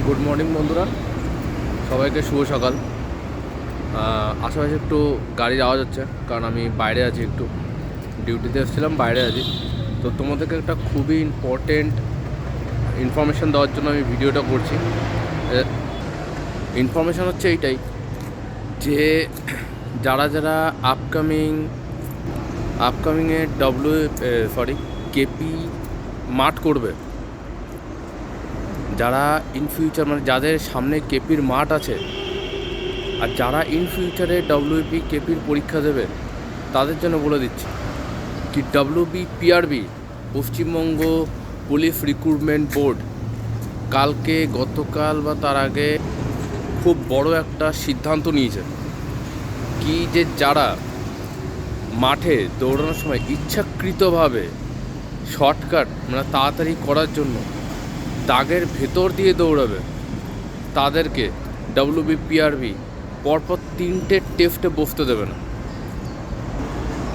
Good morning বন্ধুরা, সবাইকে শুভ সকাল। আশেপাশে একটু গাড়ির আওয়াজ হচ্ছে, কারণ আমি বাইরে আছি, একটু ডিউটিতে এসেছিলাম, বাইরে আছি। তো তোমাদেরকে একটা খুবই ইম্পর্টেন্ট ইনফরমেশান দেওয়ার জন্য আমি ভিডিওটা করছি। ইনফরমেশান হচ্ছে এইটাই যে যারা যারা আপকামিংয়ে কেপি মাঠ করবে, যারা ইন ফিউচার মানে যাদের সামনে কেপির মাঠ আছে, আর যারা ইন ফিউচারে ডব্লিউপি কেপির পরীক্ষা দেবে, তাদের জন্য বলে দিচ্ছি কি PRB Paschimbanga police recruitment board গতকাল বা তার আগে খুব বড় একটা সিদ্ধান্ত নিয়েছে কি যে যারা মাঠে দৌড়ানোর সময় ইচ্ছাকৃতভাবে শর্টকাট মানে তাড়াতাড়ি করার জন্য দাগের ভেতর দিয়ে দৌড়াবে, তাদেরকে পিআরবি পরপর 3টে টেস্টে বসতে দেবে না।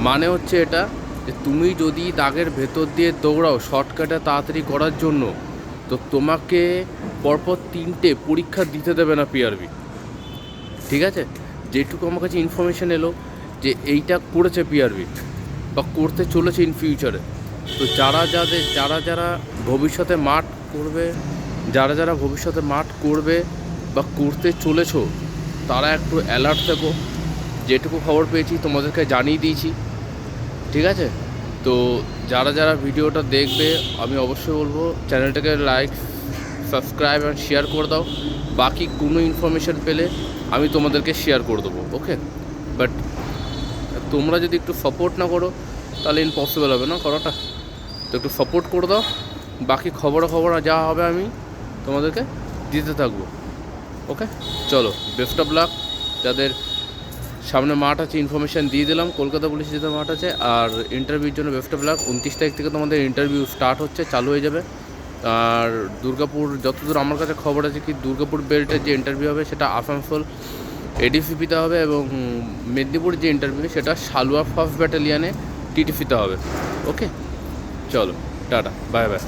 মানে হচ্ছে এটা যে তুমি যদি দাগের ভেতর দিয়ে দৌড়াও শর্টকাটে তাড়াতাড়ি করার জন্য, তো তোমাকে পরপর 3টে পরীক্ষা দিতে দেবে না পিআরবি। ঠিক আছে, যেটুকু আমার কাছে ইনফরমেশান এলো যে এইটা করেছে পিআরবি বা করতে চলেছে ইন ফিউচারে। তো যারা ভবিষ্যতে মাঠ করবে বা করতে চলেছ, তারা একটু অ্যালার্ট থেকো। যেটুকু খবর পেয়েছি তোমাদেরকে জানিয়ে দিয়েছি, ঠিক আছে? তো যারা ভিডিওটা দেখবে, আমি অবশ্যই বলবো চ্যানেলটাকে লাইক, সাবস্ক্রাইব আর শেয়ার করে দাও। বাকি কোনো ইনফরমেশান পেলে আমি তোমাদেরকে শেয়ার করে দেবো, ওকে? বাট তোমরা যদি একটু সাপোর্ট না করো তাহলে ইম্পসিবল হবে না করাটা। তো একটু সাপোর্ট করে দাও, বাকি খবর যা হবে আমি তোমাদেরকে দিতে থাকবো, ওকে? চলো, বেস্ট অফ লাক। যাদের সামনে মাঠ আছে ইনফরমেশান দিয়ে দিলাম, কলকাতা পুলিশ যেতে মাঠ আছে। আর ইন্টারভিউর জন্য বেস্ট অফ লাক। 29 তারিখ থেকে তোমাদের ইন্টারভিউ স্টার্ট হচ্ছে, চালু হয়ে যাবে। আর দুর্গাপুর, যতদূর আমার কাছে খবর আছে কি দুর্গাপুর বেল্টের যে ইন্টারভিউ হবে সেটা আসানসোল এডিসিপিতে হবে, এবং মেদিনীপুর যে ইন্টারভিউ সেটা সালুয়া 1st ব্যাটালিয়ানে টিটিসিতে হবে, ওকে? চলো, টাটা, বাই বাই।